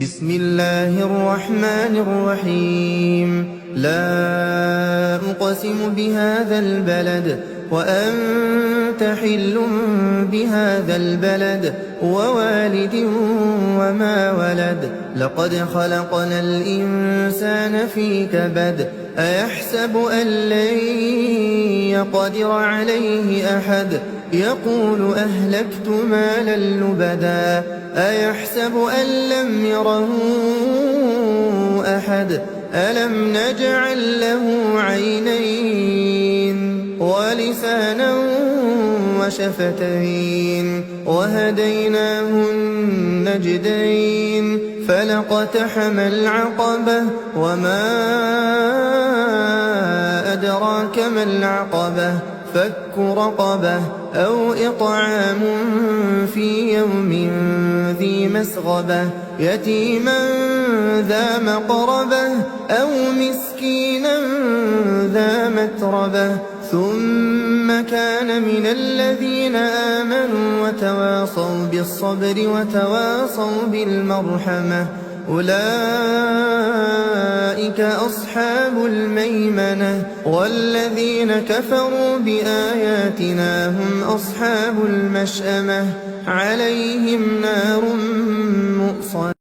بسم الله الرحمن الرحيم لا أقسم بهذا البلد وأنت حل بهذا البلد ووالد وما ولد لقد خلقنا الإنسان في كبد أيحسب أن لن يقدر عليه أحد يقول أهلكت مالا لبدا أيحسب أن لم يره أحد ألم نجعل له عينين ولسانا وشفتين وهديناه النجدين فلاقتحم العقبة وما أدراك ما العقبة فك رقبة أو إطعام في يوم ذي مسغبة يتيما ذا مقربة أو مسكينا ذا متربة ثم كان من الذين آمنوا وتواصوا بالصبر وتواصوا بالمرحمة أولئك أصحاب الميمنة والذين كفروا بآياتنا هم أصحاب المشأمة عليهم نار مؤصدة